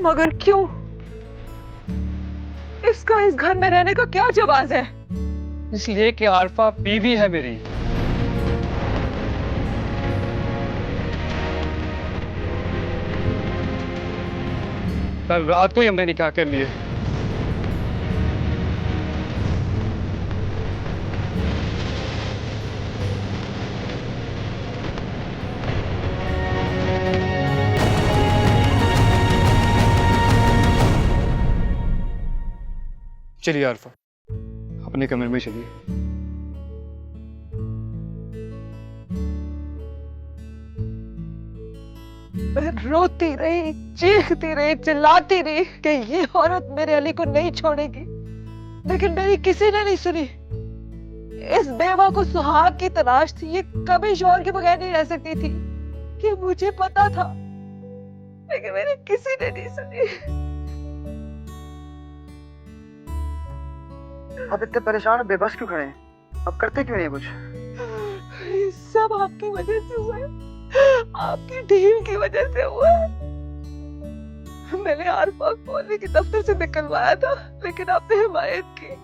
मगर क्यों? इसका इस घर में रहने का क्या जवाब है? इसलिए कि आरफा बीवी है मेरी। कल रात को ही हमने निकाह कर लिए। चलिए आरफा, अपने कमरे में चलिए। मैं रोती रही, चीखती रही, चिल्लाती रही कि ये औरत मेरे अली को नहीं छोड़ेगी, लेकिन मेरी किसी ने नहीं सुनी। इस बेवा को सुहाग की तलाश थी, ये कभी शौहर के बगैर नहीं रह सकती थी, कि मुझे पता था, लेकिन मेरी किसी ने नहीं सुनी। आप इतने परेशान और बेबस क्यों खड़े हैं? आप करते क्यों नहीं कुछ? ये सब आपकी वजह से हुआ है, आपकी टीम की वजह से हुआ है। मैंने आरफा को अली के दफ्तर से निकलवाया था, लेकिन आपने हिमायत की।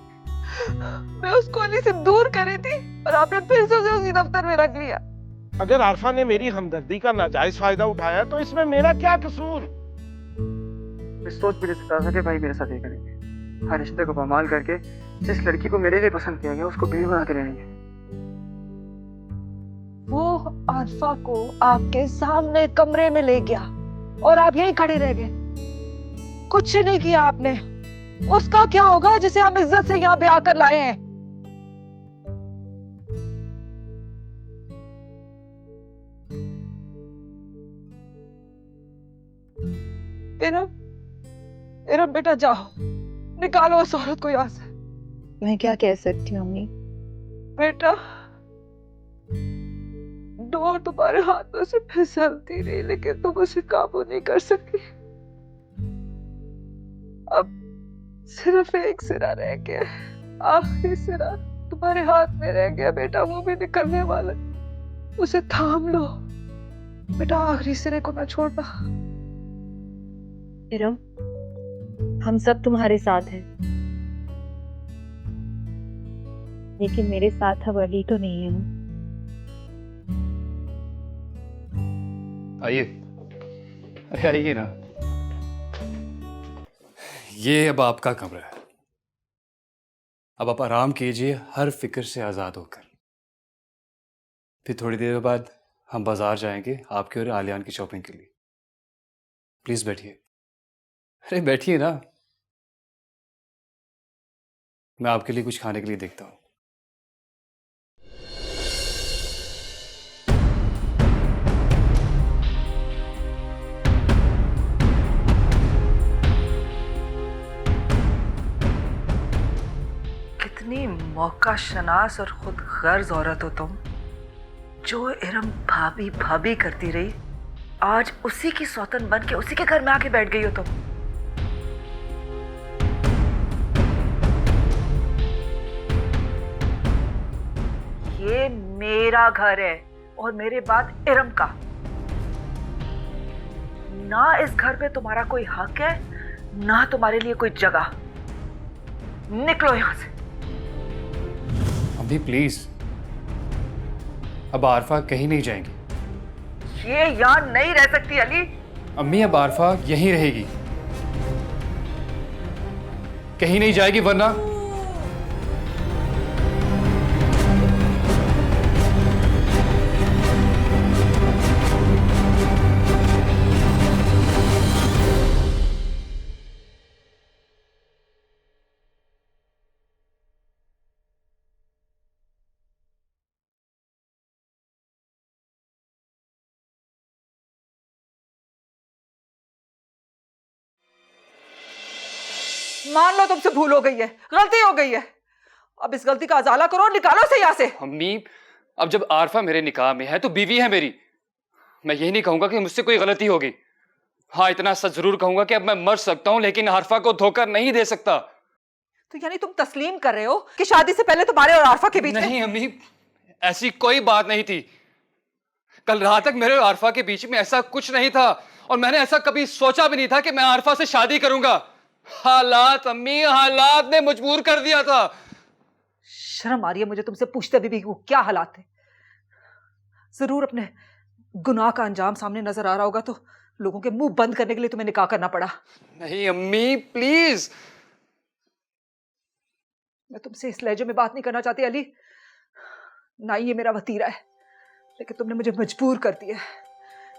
मैं उस कोली से दूर करी थी और आपने फिर से उसे उसी दफ्तर में रख लिया। अगर आरफा ने मेरी हमदर्दी का नाजायज फायदा उठाया तो इसमें मेरा क्या कसूर? मैं सोच भी नहीं सकता था कि भाई मेरे साथ ये करेंगे। हर रिश्ते को बमाल करके जिस लड़की को मेरे लिए पसंद किया गया उसको बीवी बना के रहेंगे। वो आरफा को आपके सामने कमरे में ले गया और आप यहीं खड़े रह गए, कुछ नहीं किया आपने। उसका क्या होगा जिसे हम इज्जत से यहाँ पे आकर लाए हैं? इरम, इरम बेटा जाओ, निकालो उस औरत को यहाँ से। मैं क्या कह सकती हूँ अम्मी? बेटा, डोर तुम्हारे हाथों से फिसलती रही, लेकिन तुम उसे काबू नहीं कर सकी। अब सिर्फ एक सिरा रह गया, आखिरी सिरा तुम्हारे हाथ में रह गया बेटा, वो भी निकलने वाला। उसे थाम लो बेटा, आखिरी सिरे को ना छोड़ना। इरम, हम सब तुम्हारे साथ हैं, लेकिन मेरे साथ अब अली तो नहीं है। आइए, अरे आइए ना। ये अब आपका कमरा है। अब आप आराम कीजिए, हर फिक्र से आज़ाद होकर। फिर थोड़ी देर बाद हम बाजार जाएंगे आपके और आलियान की शॉपिंग के लिए। प्लीज बैठिए। अरे बैठिए ना, मैं आपके लिए कुछ खाने के लिए देखता हूँ। कितनी मौका शनास और खुद गर्ज औरत हो तुम, जो इरम भाभी भाभी करती रही, आज उसी की सौतन बन के उसी के घर में आके बैठ गई हो तुम। ये मेरा घर है और मेरे बाद इरम का। ना इस घर पे तुम्हारा कोई हक है, ना तुम्हारे लिए कोई जगह। निकलो यहां से। अम्मी प्लीज, अब आरफा कहीं नहीं जाएंगी। ये यहां नहीं रह सकती अली। अम्मी अब आरफा यहीं रहेगी, कहीं नहीं जाएगी, वरना मान लो तुमसे भूल हो गई है, गलती हो गई है। अब इस गलती का अजाला करो और निकालो से यहाँ से। अम्मी अब जब आरफा मेरे निकाह में है तो बीवी है मेरी। मैं यही नहीं कहूंगा कि मुझसे कोई गलती होगी। हाँ, इतना सच जरूर कहूंगा कि अब मैं मर सकता हूं, लेकिन आरफा को धोखा नहीं दे सकता। तो यानी तुम तस्लीम कर रहे हो कि शादी से पहले तुम्हारे और आरफा के बीच में? नहीं अम्मी, ऐसी कोई बात नहीं थी। कल रात तक मेरे और आरफा के बीच में ऐसा कुछ नहीं था। और मैंने ऐसा कभी सोचा भी नहीं था कि मैं आरफा से शादी करूंगा। हालात अम्मी, हालात ने मजबूर कर दिया था। शर्म आ रही है मुझे तुमसे पूछते भी वो क्या हालात थे। जरूर अपने गुनाह का अंजाम सामने नजर आ रहा होगा तो लोगों के मुंह बंद करने के लिए तुम्हें निकाह करना पड़ा। नहीं अम्मी प्लीज। मैं तुमसे इस लहजे में बात नहीं करना चाहती अली, ना ही ये मेरा वतीरा है, लेकिन तुमने मुझे मजबूर कर दिया।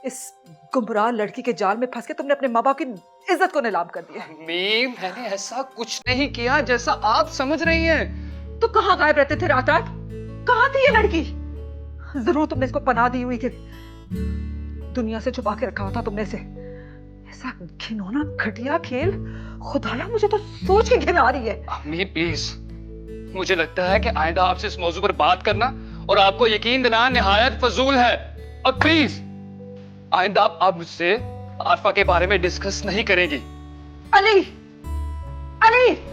इस गुमराह लड़की के जाल में फंस के तुमने अपने माँ बाप की इज्जत को नीलाम कर दिया। अम्मी मैंने ऐसा कुछ नहीं किया जैसा आप समझ रही हैं। तो कहाँ गायब रहते थे रात रात? कहाँ थी ये लड़की? जरूर तुमने इसको पनाह दी हुई कि दुनिया से छुपा के रखा हुआ था तुमने इसे। ऐसा घिनौना घटिया खेल, खुदाया मुझे तो सोच के घिन आ रही है। अम्मी प्लीज, मुझे लगता है कि आइंदा आपसे इस मौजू पर बात करना और आपको यकीन दिलाना निहायत फजूल है। और प्लीज आइंदा आप मुझसे आरफा के बारे में डिस्कस नहीं करेंगी। अली, अली,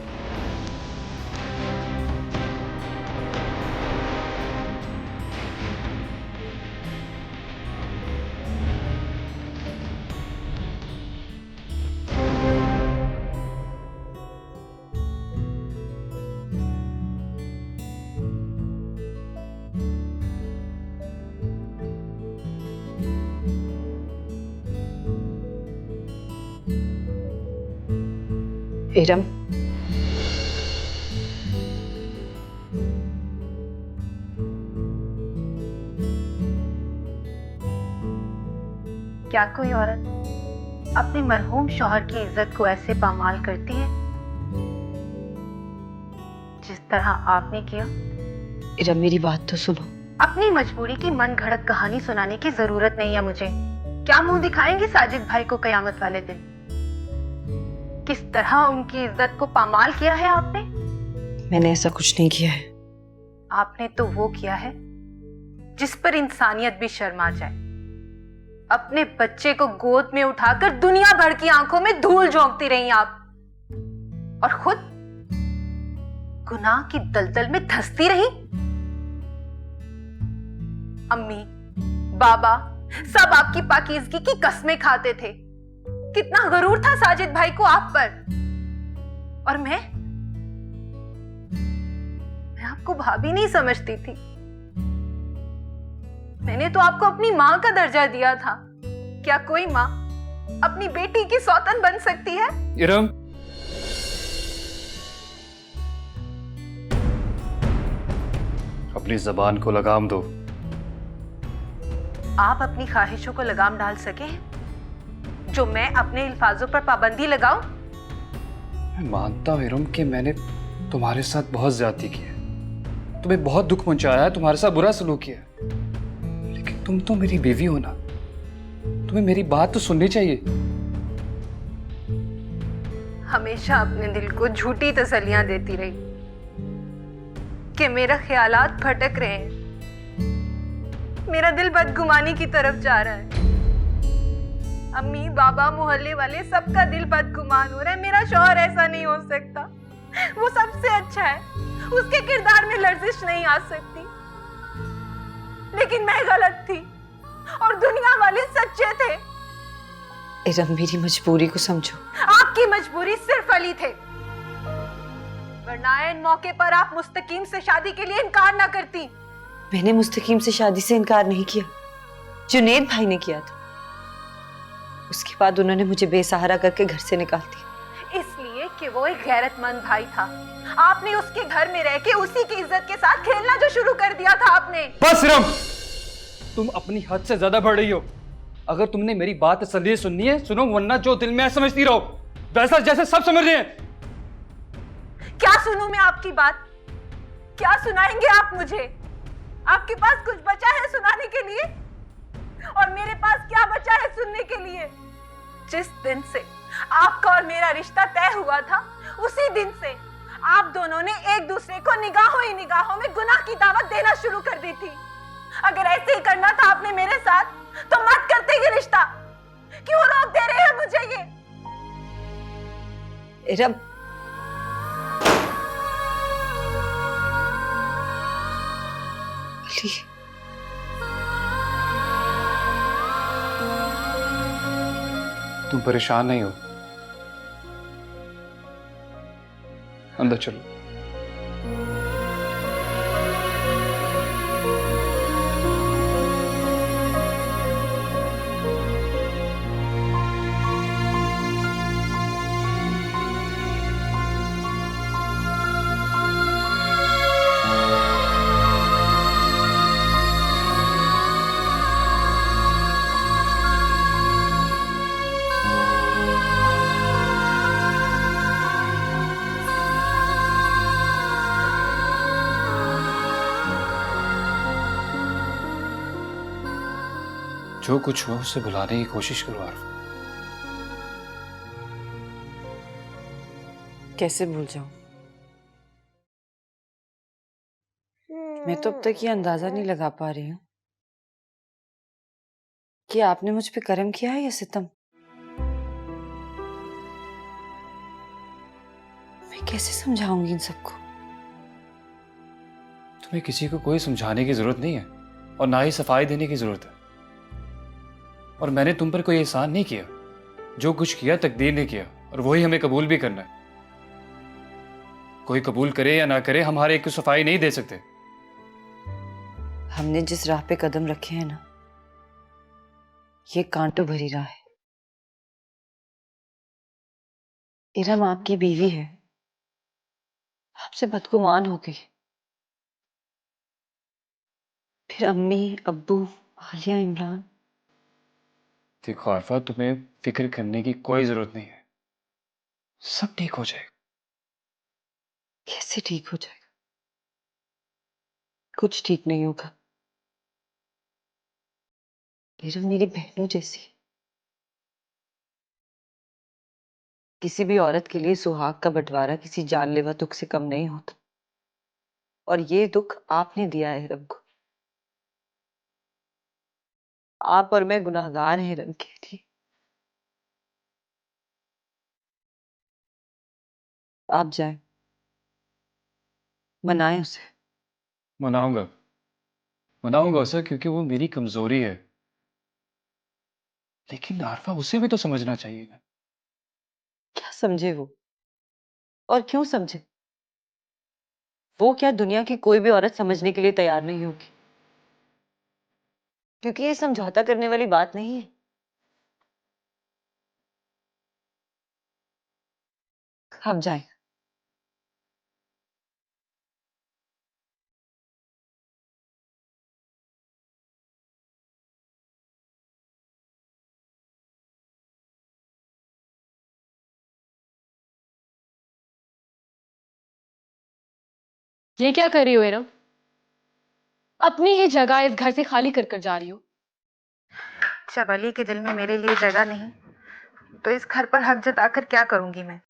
इरम, क्या कोई औरत अपने मरहूम शौहर की इज्जत को ऐसे पामाल करती है जिस तरह आपने किया? इरम मेरी बात तो सुनो। अपनी मजबूरी की मन घड़त कहानी सुनाने की जरूरत नहीं है मुझे। क्या मुंह दिखाएंगे साजिद भाई को कयामत वाले दिन? किस तरह उनकी इज्जत को पामाल किया है आपने? मैंने ऐसा कुछ नहीं किया है। आपने तो वो किया है जिस पर इंसानियत भी शर्मा जाए। अपने बच्चे को गोद में उठाकर दुनिया भर की आंखों में धूल झोंकती रही आप, और खुद गुनाह की दलदल में धंसती रही। अम्मी, बाबा सब आपकी पाकीज़गी की कस्में खाते थे। कितना गरूर था साजिद भाई को आप पर। और मैं आपको भाभी नहीं समझती थी। मैंने तो आपको अपनी मां का दर्जा दिया था। क्या कोई मां अपनी बेटी की सौतन बन सकती है? इरम, अपनी जबान को लगाम दो। आप अपनी ख्वाहिशों को लगाम डाल सके हैं जो मैं अपने अल्फाजों पर पाबंदी लगाऊं? मैं मानता हूं इरम कि मैंने तुम्हारे साथ बहुत ज्यादती की है, तुम्हें बहुत दुख पहुंचाया है, तुम्हारे साथ बुरा सलूक किया है, लेकिन तुम तो मेरी बीवी हो ना, तुम्हें मेरी बात तो सुननी चाहिए। हमेशा अपने दिल को झूठी तसल्लियां देती रही कि मेरा ख्यालात भटक रहे हैं, मेरा दिल बदगुमानी की तरफ जा रहा है। अम्मी, बाबा, मोहल्ले वाले सबका दिल बदगुमान हो रहा है। मेरा शौहर ऐसा नहीं हो सकता, वो सबसे अच्छा है, उसके किरदार में लर्जिश नहीं आ सकती। लेकिन मैं गलत थी और दुनिया वाले सच्चे थे। इरम मेरी मजबूरी को समझो। आपकी मजबूरी सिर्फ अली थे, वरना इन मौके पर आप मुस्तकीम से शादी के लिए इनकार ना करती। मैंने मुस्तकीम से शादी से इनकार नहीं किया, जुनेद भाई ने किया था। उसके बाद उन्होंने मुझे बेसहारा करके घर से निकाल दिया। इसलिए कि वो एक गैरतमंद भाई था। आपने उसके घर में रह के उसी की इज्जत के साथ खेलना जो शुरू कर दिया था आपने। बस इरम, तुम अपनी हद से ज्यादा बढ़ रही हो। अगर तुमने मेरी बात तसल्ली से सुननी है सुनो, वरना जो दिल में है समझती रहो, वैसा जैसे सब समझ रहे हैं। क्या सुनूं मैं आपकी बात? क्या सुनाएंगे आप मुझे? आपके पास कुछ बचा है सुनाने के लिए? और मेरे पास क्या बचा है सुनने के लिए? जिस दिन से आपका और मेरा रिश्ता तय हुआ था, उसी दिन से आप दोनों ने एक दूसरे को निगाहों ही निगाहों में गुनाह की दावत देना शुरू कर दी थी। अगर ऐसे ही करना था आपने मेरे साथ, तो मत करते ये रिश्ता। क्यों रोक दे रहे हैं मुझे ये? इरम, अली, तुम परेशान नहीं हो? अंदर चलो। जो कुछ हुआ उसे भुलाने की कोशिश करो आरफा। कैसे भूल जाऊं? मैं तो अब तक ये अंदाजा नहीं लगा पा रही हूँ कि आपने मुझ पे करम किया है या सितम। मैं कैसे समझाऊंगी इन सबको? तुम्हें किसी को कोई समझाने की जरूरत नहीं है और ना ही सफाई देने की जरूरत है। और मैंने तुम पर कोई एहसान नहीं किया। जो कुछ किया तकदीर ने किया और वही हमें कबूल भी करना है। कोई कबूल करे या ना करे, हम हर एक को सफाई नहीं दे सकते। हमने जिस राह पे कदम रखे हैं ना, ये कांटों भरी राह है। इरम आपकी बीवी है, आपसे बदगुमान हो गई। फिर अम्मी, अब्बू, आलिया, इमरान। देखो आरफा, तुम्हें फिक्र करने की कोई जरूरत नहीं है। सब ठीक हो जाएगा। कैसे ठीक हो जाएगा? कुछ ठीक नहीं होगा। इरम मेरी बहनों जैसी। किसी भी औरत के लिए सुहाग का बंटवारा किसी जानलेवा दुख से कम नहीं होता। और ये दुख आपने दिया है इरम को। आप और मैं गुनाहगार हैं इरम के लिए। आप जाएं, मनाएं उसे। मनाऊंगा, मनाऊंगा उसे, क्योंकि वो मेरी कमजोरी है। लेकिन आरफा, उसे भी तो समझना चाहिए ना। क्या समझे वो? और क्यों समझे? वो क्या दुनिया की कोई भी औरत समझने के लिए तैयार नहीं होगी? क्योंकि ये समझौता करने वाली बात नहीं है। आप जाएं। ये क्या कर रही हो इरम? अपनी ही जगह इस घर से खाली कर कर जा रही हो। जब अली के दिल में मेरे लिए जगह नहीं, तो इस घर पर हक जताकर क्या करूंगी मैं?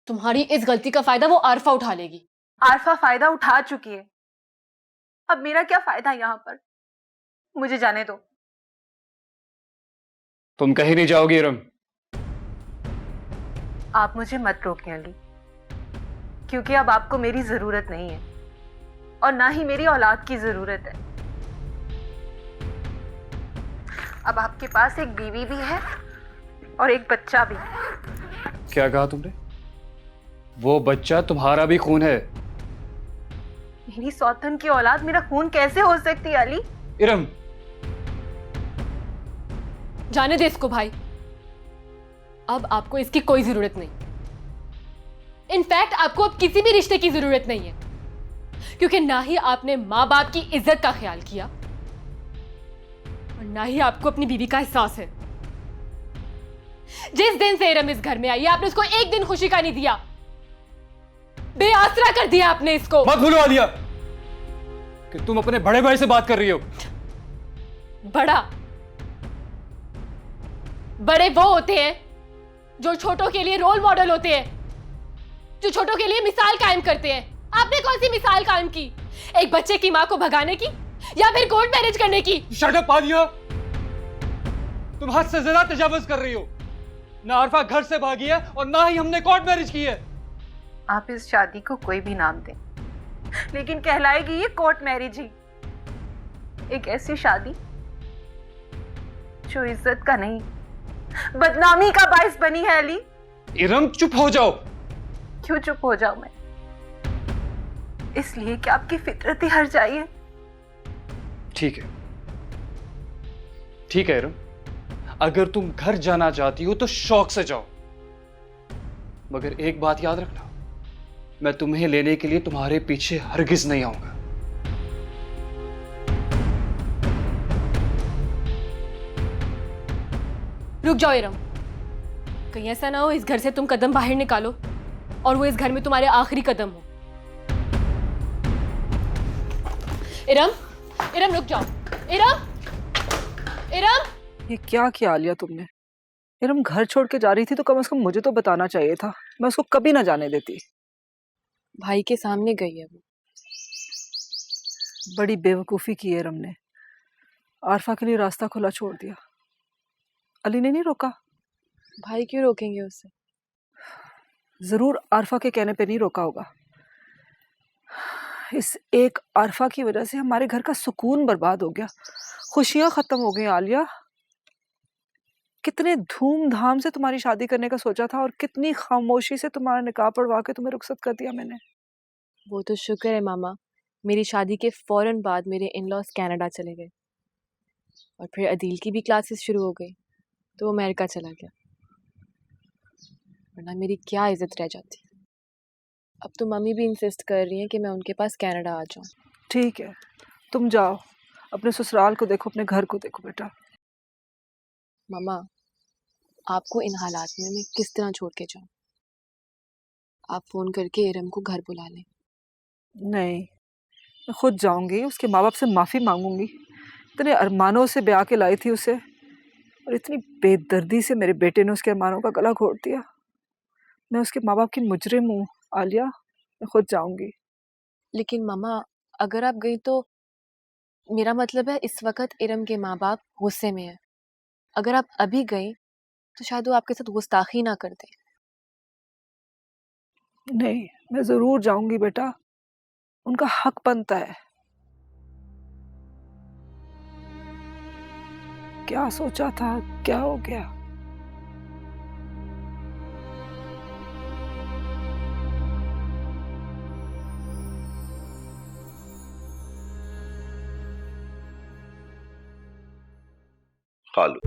तुम्हारी इस गलती का फायदा वो आरफा उठा लेगी। आरफा फायदा उठा चुकी है। अब मेरा क्या फायदा यहाँ पर? मुझे जाने दो। तुम कहीं नहीं जाओगी इरम। आप मुझे मत रोकें अली, क्योंकि अब आपको मेरी जरूरत नहीं है और ना ही मेरी औलाद की जरूरत है। अब आपके पास एक बीवी भी है और एक बच्चा भी। क्या कहा तुमने? वो बच्चा तुम्हारा भी खून है। मेरी सौतन की औलाद मेरा खून कैसे हो सकती है अली? इरम, जाने दे इसको भाई। अब आपको इसकी कोई जरूरत नहीं। इनफैक्ट आपको अब किसी भी रिश्ते की जरूरत नहीं है, क्योंकि ना ही आपने माँ बाप की इज्जत का ख्याल किया और ना ही आपको अपनी बीवी का एहसास है। जिस दिन से इरम इस घर में आई, आपने उसको एक दिन खुशी का नहीं दिया। बेआसरा कर दिया आपने इसको। मत भूलो आलिया कि तुम अपने बड़े भाई से बात कर रही हो। बड़े वो होते हैं जो छोटों के लिए रोल मॉडल होते हैं, जो छोटों के लिए मिसाल कायम करते हैं। आपने कौन सी मिसाल कायम की? एक बच्चे की मां को भगाने की या फिर कोर्ट मैरिज करने की? शट अप आलिया, तुम हद से ज्यादा तजावुज कर रही हो। ना आरफा घर से भागी है और ना ही हमने कोर्ट मैरिज की है। आप इस शादी को कोई भी नाम दें, लेकिन कहलाएगी ये कोर्ट मैरिज ही। एक ऐसी शादी जो इज्जत का नहीं बदनामी का बाइस बनी है अली। इरम चुप हो जाओ। क्यों चुप हो जाऊं मैं? इसलिए कि आपकी फितरत ही हर जाइए। ठीक है, ठीक है इरम, अगर तुम घर जाना चाहती हो तो शौक से जाओ, मगर एक बात याद रखना, मैं तुम्हें लेने के लिए तुम्हारे पीछे हरगिज नहीं आऊंगा। रुक जाओ इरम, कहीं ऐसा ना हो इस घर से तुम कदम बाहर निकालो और वो इस घर में तुम्हारे आखिरी कदम हो। इरम, इरम रुक जाओ। इरम, इरम। ये क्या किया आलिया तुमने? इरम घर छोड़ के जा रही थी तो कम से कम मुझे तो बताना चाहिए था, मैं उसको कभी ना जाने देती। भाई के सामने गई है वो। बड़ी बेवकूफ़ी की है इरम ने, आरफा के लिए रास्ता खुला छोड़ दिया। अली ने नहीं रोका। भाई क्यों रोकेंगे उसे? जरूर आरफा के कहने पे नहीं रोका होगा। इस एक आरफा की वजह से हमारे घर का सुकून बर्बाद हो गया, खुशियां खत्म हो गई। आलिया, कितने धूमधाम से तुम्हारी शादी करने का सोचा था और कितनी खामोशी से तुम्हारा निकाह पढ़वा के तुम्हें रुखसत कर दिया मैंने। वो तो शुक्र है मामा, मेरी शादी के फौरन बाद मेरे इन-लॉज कनाडा चले गए और फिर अदील की भी क्लासेस शुरू हो गई तो वो अमेरिका चला गया, वरना मेरी क्या इज्जत रह जाती। अब तो मम्मी भी इंसिस्ट कर रही हैं कि मैं उनके पास कनाडा आ जाऊं। ठीक है, तुम जाओ, अपने ससुराल को देखो, अपने घर को देखो बेटा। मामा, आपको इन हालात में मैं किस तरह छोड़ के जाऊं? आप फोन करके इरम को घर बुला लें। नहीं, मैं खुद जाऊंगी, उसके माँ बाप से माफ़ी मांगूंगी। इतने अरमानों से ब्याह के लाई थी उसे और इतनी बेदर्दी से मेरे बेटे ने उसके अरमानों का गला घोट दिया। मैं उसके माँ बाप की मुजरिम हूँ आलिया, मैं खुद जाऊंगी। लेकिन मामा, अगर आप गई तो मेरा मतलब है इस वक्त इरम के माँ बाप गुस्से में हैं। अगर आप अभी गई तो शायद वो आपके साथ गुस्ताखी ना कर दे। नहीं, मैं जरूर जाऊंगी बेटा, उनका हक बनता है। क्या सोचा था, क्या हो गया? खालू,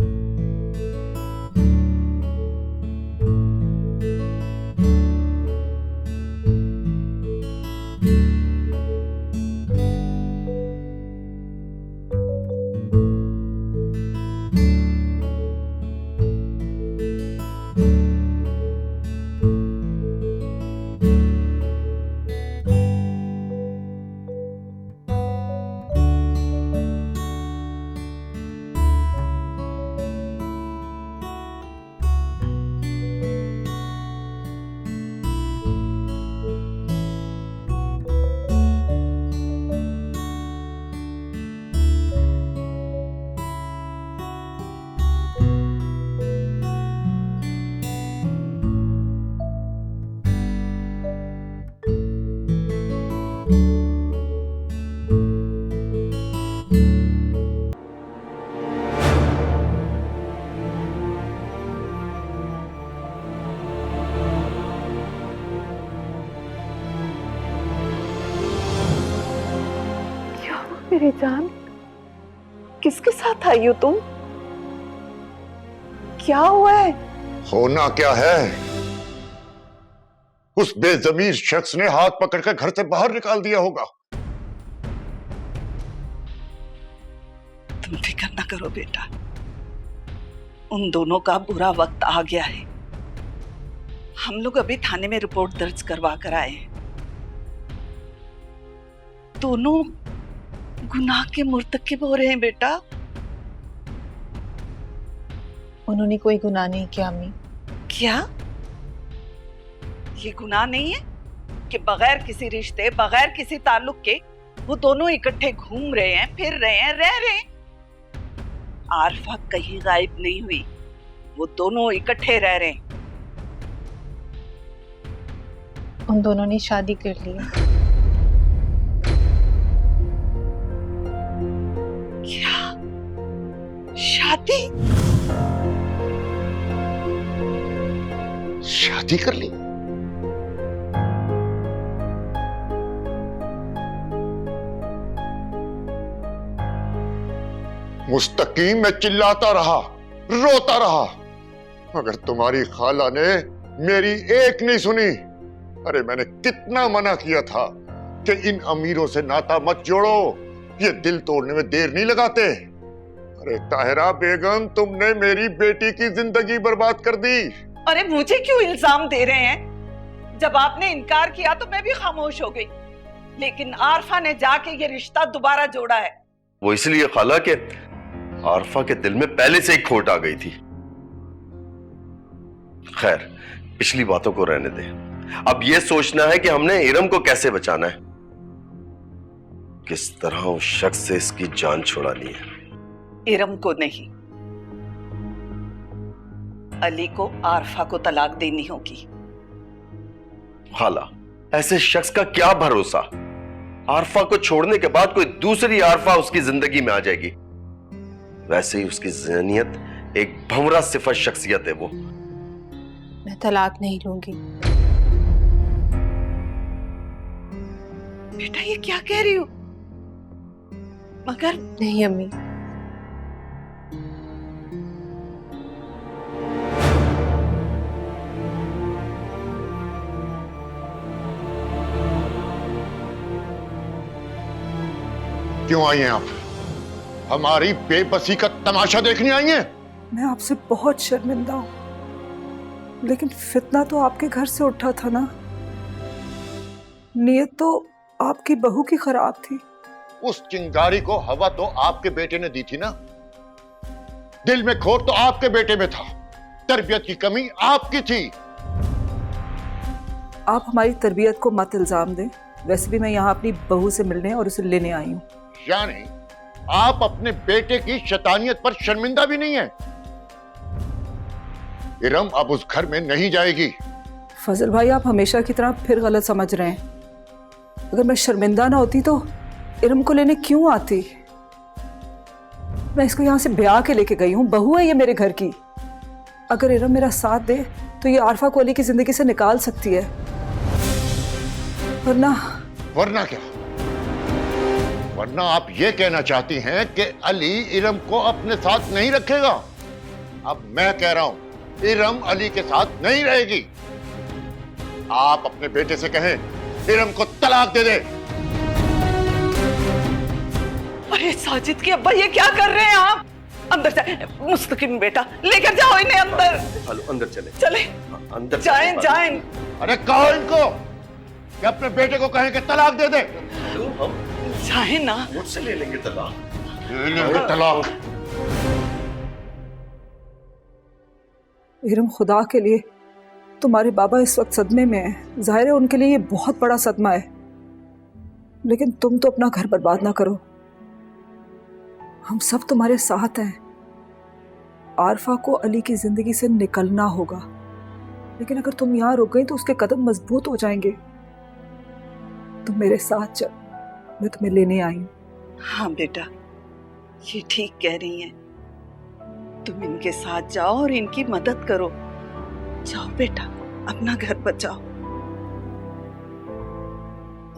मेरी जान, किसके साथ आई हो तुम? क्या हुआ है? होना क्या है? उस बेजमीर शख्स ने हाथ पकड़कर घर से बाहर निकाल दिया होगा। तुम फिक्र न करो बेटा, उन दोनों का बुरा वक्त आ गया है। हम लोग अभी थाने में रिपोर्ट दर्ज करवा कर आए हैं। दोनों गुनाह के मुर्तकिब हो रहे हैं बेटा। उन्होंने कोई गुनाह नहीं किया अम्मी। क्या ये गुनाह नहीं है कि बगैर किसी रिश्ते, बगैर किसी ताल्लुक के वो दोनों इकट्ठे घूम रहे हैं, फिर रहे हैं, रह रहे हैं? आरफा कहीं गायब नहीं हुई, वो दोनों इकट्ठे रह रहे हैं। उन दोनों ने शादी कर ली है। क्या शादी? शादी कर ली। मुस्तकीम मैं चिल्लाता रहा, रोता रहा, मगर तुम्हारी खाला ने मेरी एक नहीं सुनी। अरे मैंने कितना मना किया था कि इन अमीरों से नाता मत जोड़ो, ये दिल तोड़ने में देर नहीं लगाते। अरे ताहिरा बेगम, तुमने मेरी बेटी की जिंदगी बर्बाद कर दी। अरे मुझे क्यों इल्जाम दे रहे हैं? जब आपने इनकार किया तो मैं भी खामोश हो गई, लेकिन आरफा ने जाके ये रिश्ता दोबारा जोड़ा है। वो इसलिए खाला के आरफा के दिल में पहले से ही खोट आ गई थी। खैर, पिछली बातों को रहने दे। अब यह सोचना है कि हमने इरम को कैसे बचाना है, किस तरह उस शख्स से इसकी जान छुड़ानी है। इरम को नहीं, अली को आरफा को तलाक देनी होगी। खाला, ऐसे शख्स का क्या भरोसा? आरफा को छोड़ने के बाद कोई दूसरी आरफा उसकी जिंदगी में आ जाएगी। वैसे ही उसकी ज़हनियत एक भंवरा सिफत शख्सियत है वो। मैं तलाक नहीं लूंगी। बेटा ये क्या कह रही हो? मगर नहीं अम्मी, क्यों आई हैं आप? हमारी बेबसी का तमाशा देखने आई हैं? मैं आपसे बहुत शर्मिंदा हूं, लेकिन फितना तो आपके घर से उठा था ना। नीयत तो आपकी बहू की खराब थी। उस चिंगारी को हवा तो आपके बेटे ने दी थी ना। दिल में खोट तो आपके बेटे में था, तरबियत की कमी आपकी थी। आप हमारी तरबियत को मत इल्जाम दें। वैसे भी मैं यहाँ अपनी बहू से मिलने और उसे लेने आई हूँ। यानी आप अपने बेटे की शैतानियत पर शर्मिंदा भी नहीं है? इरम अब उस घर में नहीं जाएगी। फजल भाई, आप हमेशा की तरह फिर गलत समझ रहे हैं। अगर मैं शर्मिंदा ना होती तो इरम को लेने क्यों आती? मैं इसको यहाँ से ब्याह के लेके गई हूँ, बहू है ये मेरे घर की। अगर इरम मेरा साथ दे तो ये आरफा को अली की जिंदगी से निकाल सकती है, वरना क्या? वरना आप ये कहना चाहती हैं कि अली इरम को अपने साथ नहीं रखेगा? अब मैं कह रहा हूं, इरम अली के साथ नहीं रहेगी। आप अपने बेटे से कहें इरम को तलाक दे दे। अरे साजिद के अब्बा, ये क्या कर रहे हैं आप? अंदर जाए, मुस्तकिम बेटा, लेकर जाओ इन्हें अंदर। हेलो, अंदर चले। चले, अंदर जाएं जाएं। अरे कहो इनको कि अपने बेटे को कहें कि तलाक दे दे। हम जाएं ना। मुझसे ले लेंगे तलाक। ले लेंगे तलाक। इरम, खुदा के लिए, तुम्हारे बाबा इस वक्त सदमे में हैं। जाहिर है उनके लिए ये बहुत बड़ा सदमा है, लेकिन तुम तो अपना घर बर्बाद ना करो। हम सब तुम्हारे साथ हैं। आरफा को अली की जिंदगी से निकलना होगा, लेकिन अगर तुम यहाँ रुक गई तो उसके कदम मजबूत हो जाएंगे। तुम मेरे साथ चल, मैं तुम्हें लेने आई हूँ। हाँ बेटा, ये ठीक कह रही हैं। तुम इनके साथ जाओ और इनकी मदद करो। जाओ बेटा, अपना घर बचाओ।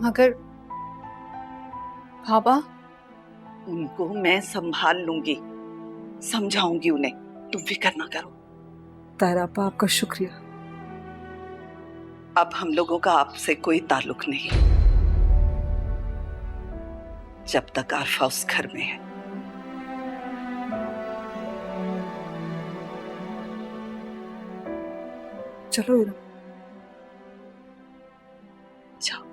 मगर बाबा, उनको मैं संभाल लूंगी, समझाऊंगी उन्हें। तुम फिक्र ना करो। ताहिरा आपा, आपका शुक्रिया। अब हम लोगों का आपसे कोई ताल्लुक नहीं, जब तक आरफा उस घर में है। चलो इरम। जाओ।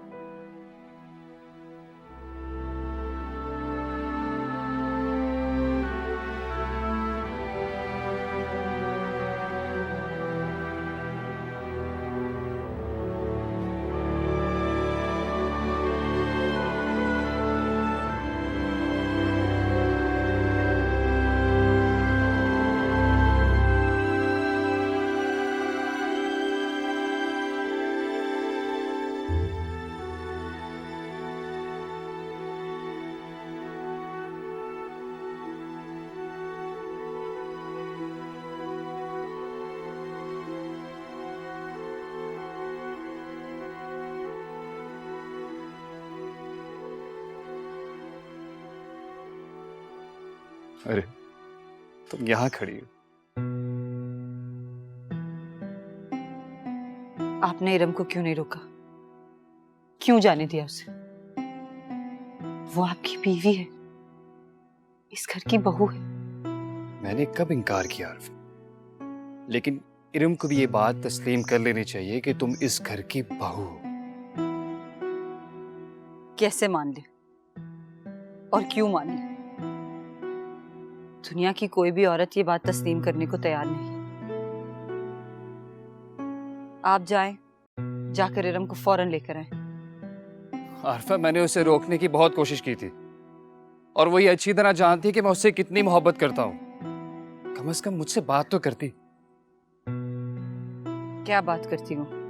अरे तुम यहाँ खड़ी हो। आपने इरम को क्यों नहीं रोका? क्यों जाने दिया उसे? वो आपकी बीवी है, इस घर की बहू है। मैंने कब इनकार किया आरफा? लेकिन इरम को भी ये बात तस्लीम कर लेनी चाहिए कि तुम इस घर की बहू हो। कैसे मान ले और क्यों मान ले? दुनिया की कोई भी औरत ये बात तस्लीम करने को तैयार नहीं। आप जाएं, जाकर इरम को फौरन लेकर आए। आरफा, मैंने उसे रोकने की बहुत कोशिश की थी और वो ये अच्छी तरह जानती है कि मैं उससे कितनी मोहब्बत करता हूँ। कम से कम मुझसे बात तो करती। क्या बात करती हूँ?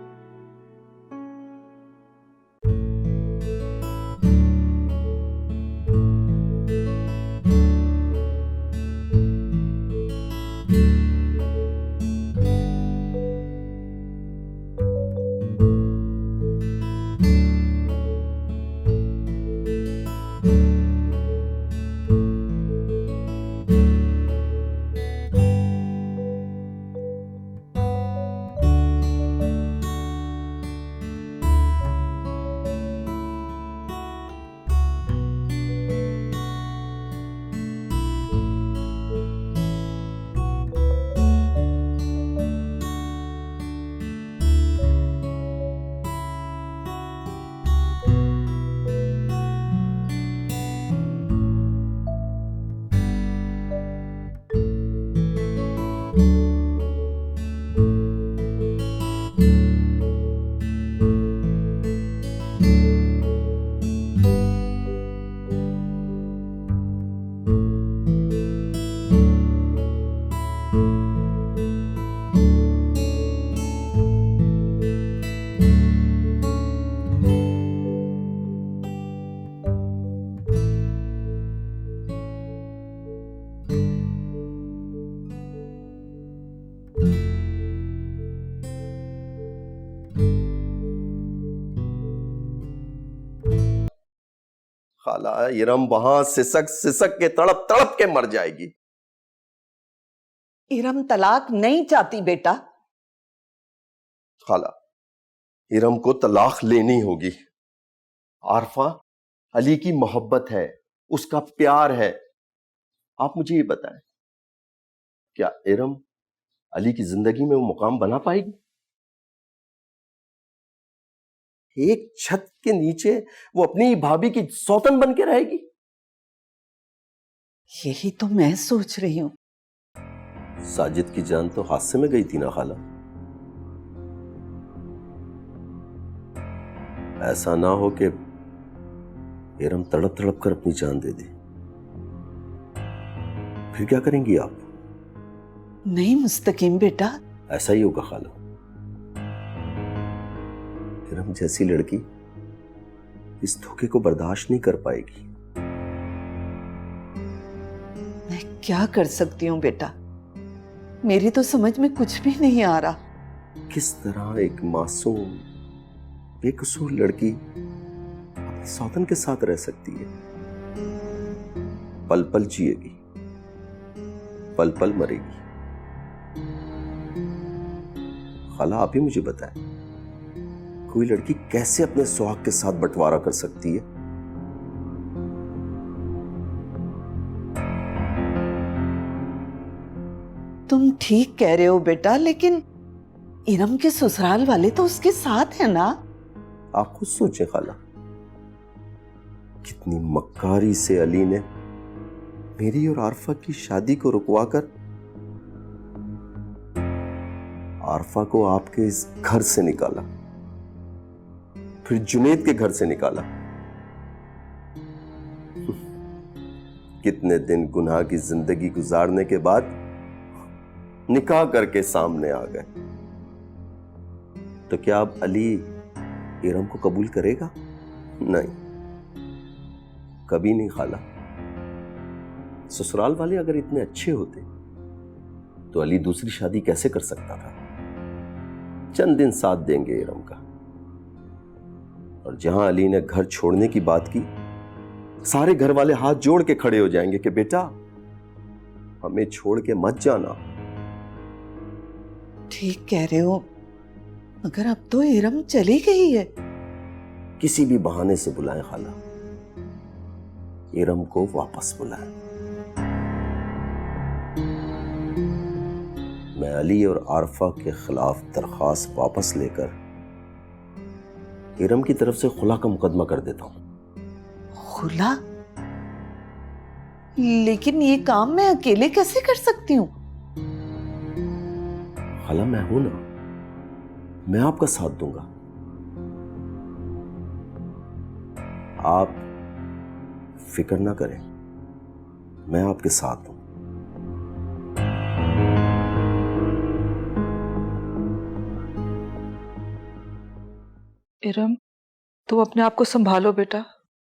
खाला, इरम वहां सिसक सिसक के तड़प तड़प के मर जाएगी। इरम तलाक नहीं चाहती बेटा। खाला, इरम को तलाक लेनी होगी। आरफा अली की मोहब्बत है, उसका प्यार है। आप मुझे ये बताएं, क्या इरम अली की जिंदगी में वो मुकाम बना पाएगी? एक छत के नीचे वो अपनी भाभी की सौतन बन के रहेगी? यही तो मैं सोच रही हूं। साजिद की जान तो हादसे में गई थी ना खाला। ऐसा ना हो कि इरम तड़प तड़प कर अपनी जान दे दे, फिर क्या करेंगी आप? नहीं मुस्तकीम बेटा, ऐसा ही होगा खाला। इरम जैसी लड़की इस धोखे को बर्दाश्त नहीं कर पाएगी। मैं क्या कर सकती हूँ बेटा, मेरी तो समझ में कुछ भी नहीं आ रहा। किस तरह एक मासूम बेकसूर लड़की अपने सौतन के साथ रह सकती है? पल पल जिएगी, पल पल मरेगी। खाला, आप ही मुझे बताएं, कोई लड़की कैसे अपने सुहाग के साथ बंटवारा कर सकती है? तुम ठीक कह रहे हो बेटा, लेकिन इरम के ससुराल वाले तो उसके साथ है ना। आप खुद सोचें खाला, कितनी मक्कारी से अली ने मेरी और आरफा की शादी को रुकवाकर आरफा को आपके इस घर से निकाला, फिर जुनेद के घर से निकाला। कितने दिन गुनाह की जिंदगी गुजारने के बाद निकाह करके सामने आ गए। तो क्या अब अली इरम को कबूल करेगा? नहीं, कभी नहीं खाला। ससुराल वाले अगर इतने अच्छे होते तो अली दूसरी शादी कैसे कर सकता था? चंद दिन साथ देंगे इरम का, और जहां अली ने घर छोड़ने की बात की, सारे घर वाले हाथ जोड़ के खड़े हो जाएंगे कि बेटा हमें छोड़ के मत जाना। ठीक कह रहे हो, मगर अब तो इरम चली गई है। किसी भी बहाने से बुलाएं खाला, इरम को वापस बुलाएं। मैं अली और आरफा के खिलाफ दरखास्त वापस लेकर इरम की तरफ से खुला का मुकदमा कर देता हूं। खुला? लेकिन ये काम मैं अकेले कैसे कर सकती हूँ? खाला मैं हूं ना, मैं आपका साथ दूंगा। आप फिक्र ना करें, मैं आपके साथ हूं। इरम, तुम अपने आप को संभालो बेटा,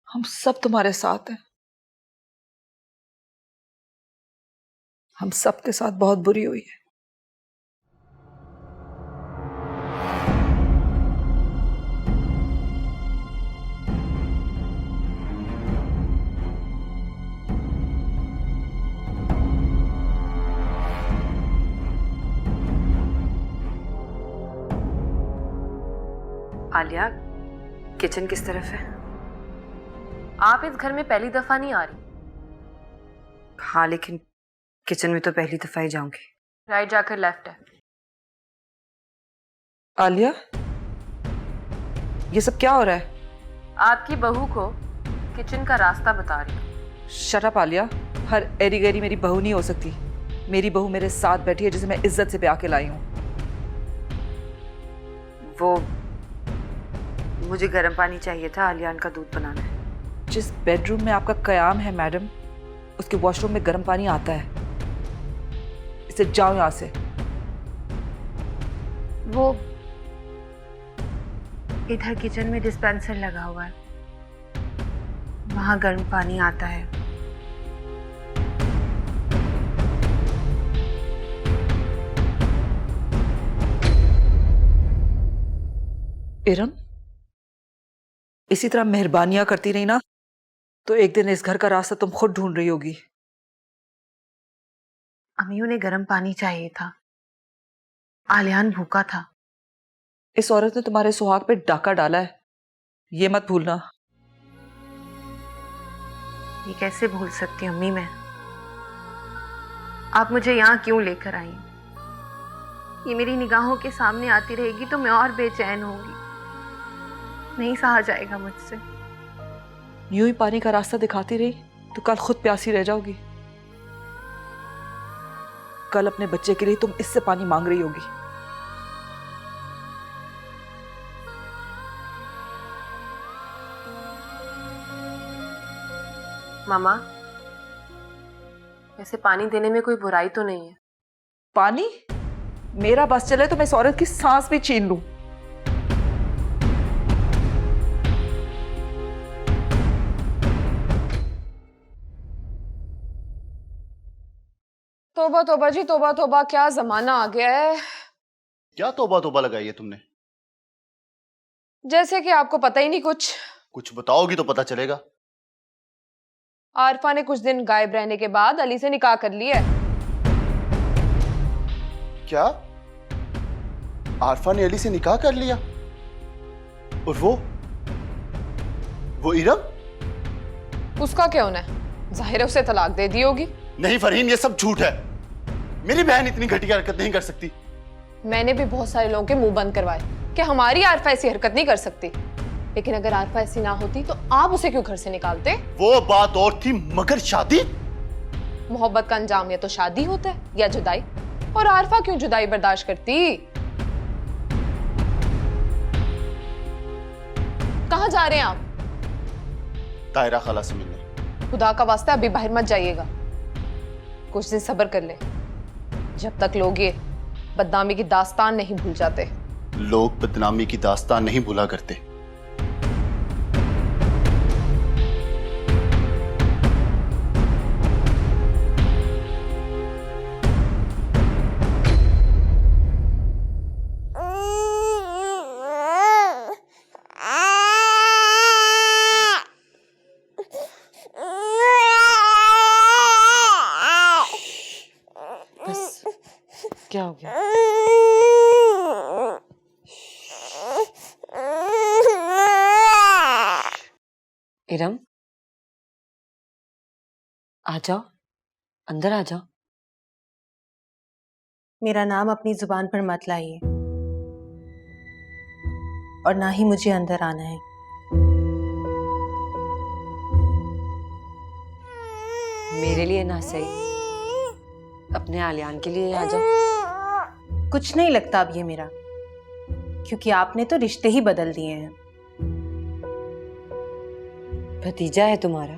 हम सब तुम्हारे साथ हैं। हम सब के साथ बहुत बुरी हुई है। आलिया, किचन किस तरफ है? आप इस घर में पहली दफा नहीं आ रही। हाँ, लेकिन किचन में तो पहली दफा ही जाऊंगी। राइट जाकर लेफ्ट है। आलिया, ये सब क्या हो रहा है? आपकी बहू को किचन का रास्ता बता रही हूँ। शट अप आलिया, हर एरी गैरी मेरी बहू नहीं हो सकती। मेरी बहू मेरे साथ बैठी है, जिसे मैं इज्जत से ब्याह के लाई हूँ। वो मुझे गर्म पानी चाहिए था, आलियान का दूध बनाना है। जिस बेडरूम में आपका कयाम है मैडम, उसके वॉशरूम में गर्म पानी आता है। इसे जाओ यहां से। वो इधर किचन में डिस्पेंसर लगा हुआ है, वहां गर्म पानी आता है। इरम, इसी तरह मेहरबानियां करती रही ना, तो एक दिन इस घर का रास्ता तुम खुद ढूंढ रही होगी। अम्मी, उन्हें गर्म पानी चाहिए था। आलियान भूखा था। इस औरत ने तुम्हारे सुहाग पे डाका डाला है, ये मत भूलना। ये कैसे भूल सकती हूँ अम्मी मैं? आप मुझे यहाँ क्यों लेकर आई? ये मेरी निगाहों के सामने आती रहेगी तो मैं और बेचैन होंगी। नहीं सहा जाएगा मुझसे। यूं ही पानी का रास्ता दिखाती रही तो कल खुद प्यासी रह जाओगी। कल अपने बच्चे के लिए तुम इससे पानी मांग रही होगी। मामा, वैसे पानी देने में कोई बुराई तो नहीं है। पानी? मेरा बस चले तो मैं इस औरत की सांस भी छीन लूं। तोबा तोबा जी, तोबा तोबा, क्या जमाना आ गया है। क्या तौबा तौबा लगाई है तुमने? जैसे कि आपको पता ही नहीं कुछ। कुछ बताओगी तो पता चलेगा। आरफा ने कुछ दिन गायब रहने के बाद अली से निकाह कर लिया है। क्या? आरफा ने अली से निकाह कर लिया? और वो इरम? उसका क्या होना है? जाहिर है उसे तलाक दे दी होगी। नहीं फरहीन, ये सब झूठ है। मेरी बहन इतनी घटिया हरकत नहीं कर सकती। मैंने भी बहुत सारे लोगों के मुंह बंद करवाए कि हमारी आरफा ऐसी हरकत नहीं कर सकती, लेकिन अगर आरफा ऐसी ना होती तो आप उसे क्यों घर से निकालते? वो बात और थी, मगर शादी? मोहब्बत का अंजाम या तो शादी होता है या जुदाई, और आरफा क्यों जुदाई बर्दाश्त करती? कहां जा रहे हैं आप? तायरा खाला से मिलने। खुदा का वास्ता अभी बाहर मत जाइएगा, कुछ दिन सब्र कर ले, जब तक लोग ये बदनामी की दास्तान नहीं भूल जाते। लोग बदनामी की दास्तान नहीं भूला करते। क्या हो गया? इरम, आ जाओ, अंदर आ जाओ। मेरा नाम अपनी जुबान पर मत लाइए और ना ही मुझे अंदर आना है। मेरे लिए ना सही, अपने आलियान के लिए आ जाओ। कुछ नहीं लगता अब ये मेरा, क्योंकि आपने तो रिश्ते ही बदल दिए हैं। भतीजा है तुम्हारा,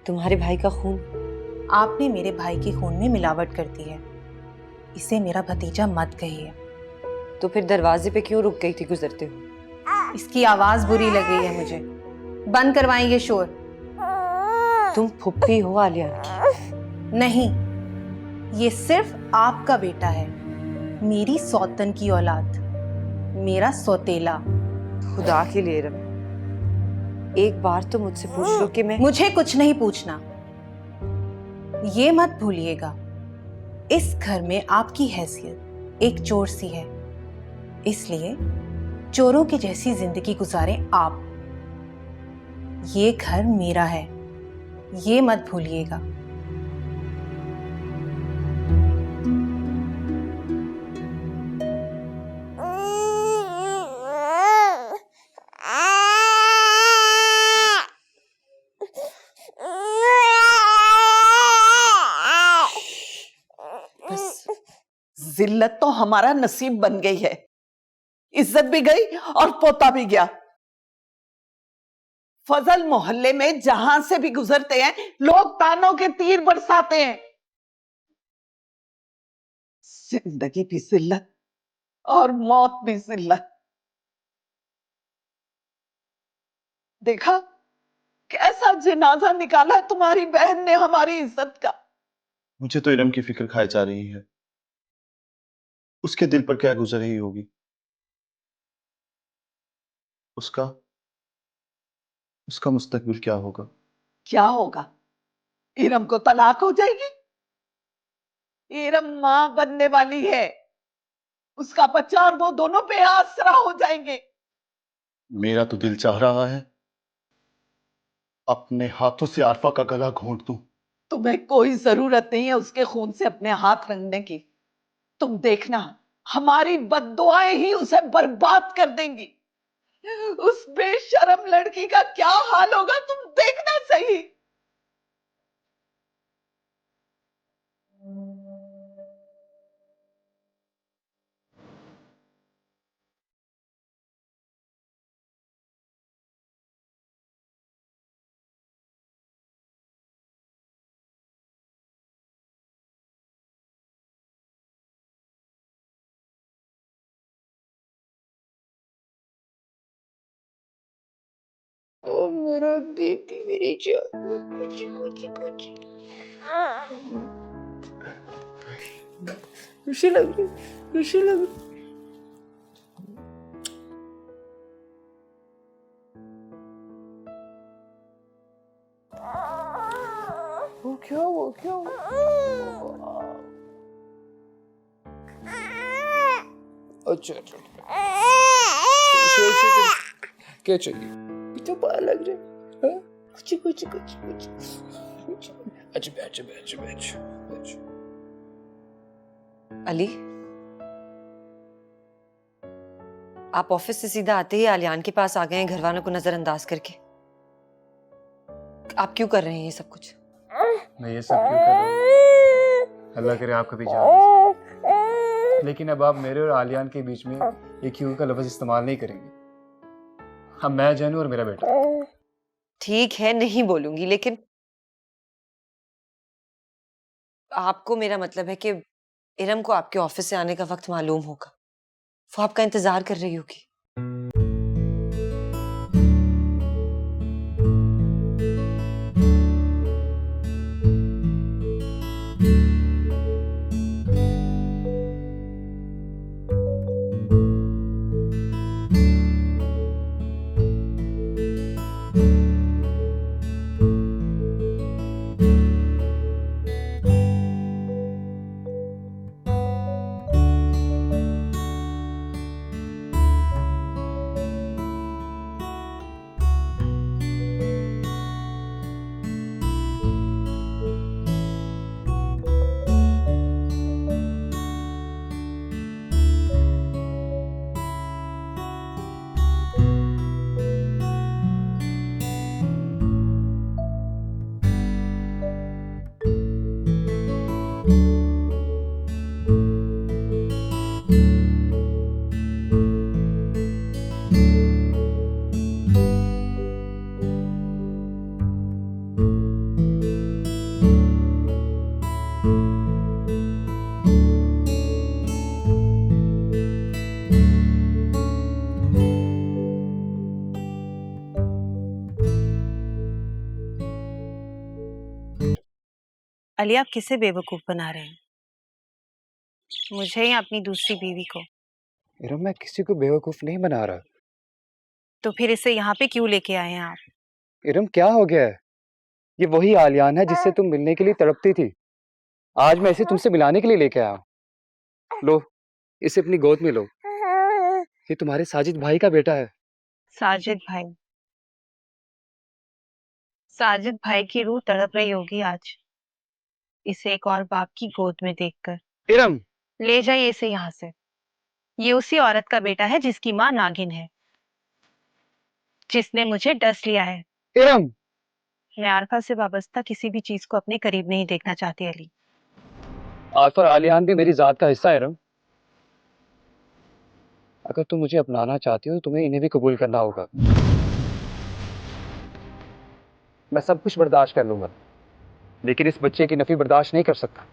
तुम्हारे भाई का खून। आपने मेरे भाई के खून में मिलावट कर दी है, इसे मेरा भतीजा मत कहिए। तो फिर दरवाजे पे क्यों रुक गई थी गुजरते हुए? इसकी आवाज बुरी लग रही है मुझे। बंद करवाएं ये शोर। तुम फुप्पी हो आलियान की? नहीं, ये सिर्फ आपका बेटा है, मेरी सौतन की औलाद, मेरा सौतेला। खुदा के लिए इरम, एक बार तो मुझसे पूछ लो कि मैं। मुझे कुछ नहीं पूछना। ये मत भूलिएगा, इस घर में आपकी हैसियत एक चोर सी है, इसलिए चोरों की जैसी जिंदगी गुजारें आप। ये घर मेरा है, ये मत भूलिएगा। जिल्लत तो हमारा नसीब बन गई है, इज्जत भी गई और पोता भी गया। फजल मोहल्ले में जहां से भी गुजरते हैं लोग तानों के तीर बरसाते हैं। जिंदगी भी जिल्लत और मौत भी जिल्लत। देखा कैसा जनाजा निकाला है तुम्हारी बहन ने हमारी इज्जत का। मुझे तो इरम की फिक्र खाई जा रही है, उसके दिल पर क्या गुजर रही होगी। उसका उसका मुस्तकबिल क्या होगा? क्या होगा? इरम को तलाक हो जाएगी। इरम मां बनने वाली है, उसका बच्चा और वो दोनों बेआसरा हो जाएंगे। मेरा तो दिल चाह रहा है अपने हाथों से आरफा का गला घोंट दूं। तुम्हें कोई जरूरत नहीं है उसके खून से अपने हाथ रंगने की। तुम देखना, हमारी बद्दुआएं ही उसे बर्बाद कर देंगी। उस बेशरम लड़की का क्या हाल होगा तुम देखना सही। ओ मेरा बेटी, मेरी जान, कुछ कुछ कुछ खुशी लग रही, खुशी लग रही। वो क्या अच्छा अच्छा क्या चाहिए? तो बाहर लग रहे हैं। कुछ अच्छा बैठ। अली, आप ऑफिस से सीधा आते ही आलियान के पास आ गए हैं घर वालों को नजरअंदाज करके। आप क्यों कर रहे हैं ये सब कुछ? मैं ये सब क्यों कर रहा हूँ? अल्लाह करे आप कभी जान। लेकिन अब आप मेरे और आलियान के बीच में एक क्यों का लफ्ज इस्तेमाल नहीं करेंगे। अब मैं जानू और मेरा बेटा। ठीक है, नहीं बोलूंगी, लेकिन आपको मेरा मतलब है कि इरम को आपके ऑफिस से आने का वक्त मालूम होगा, वो आपका इंतजार कर रही होगी। अली, आप किसे बेवकूफ बना रहे हैं? मुझे या अपनी दूसरी बीवी को? इरम, मैं किसी को बेवकूफ नहीं बना रहा। तो फिर इसे यहाँ पे क्यों लेके आए हैं आप? इरम, क्या हो गया है? ये वही आलियान है जिससे तुम मिलने के लिए तड़पती थी। आज मैं इसे तुमसे मिलाने के लिए लेके आया हूँ। लो, इसे अपनी गोद में लो। ये तुम्हारे साजिद भाई का बेटा है। साजिद भाई? साजिद भाई की रूह तड़प रही होगी आज इसे एक और बाप की गोद में देखकर। इरम, ले जाइए इसे यहाँ से। ये उसी औरत का बेटा है जिसकी माँ नागिन है, जिसने मुझे डस लिया है। इरम, मैं आरफा से वाबस्ता किसी भी चीज को अपने करीब नहीं देखना चाहती अली। आरफा और आलियान भी मेरी जात का हिस्सा है इरम। अगर तुम मुझे अपनाना चाहती हो तो तुम्हें इन्हें भी कबूल करना होगा। मैं सब कुछ बर्दाश्त कर लूंगा, लेकिन इस बच्चे की नफी बर्दाश्त नहीं कर सकता।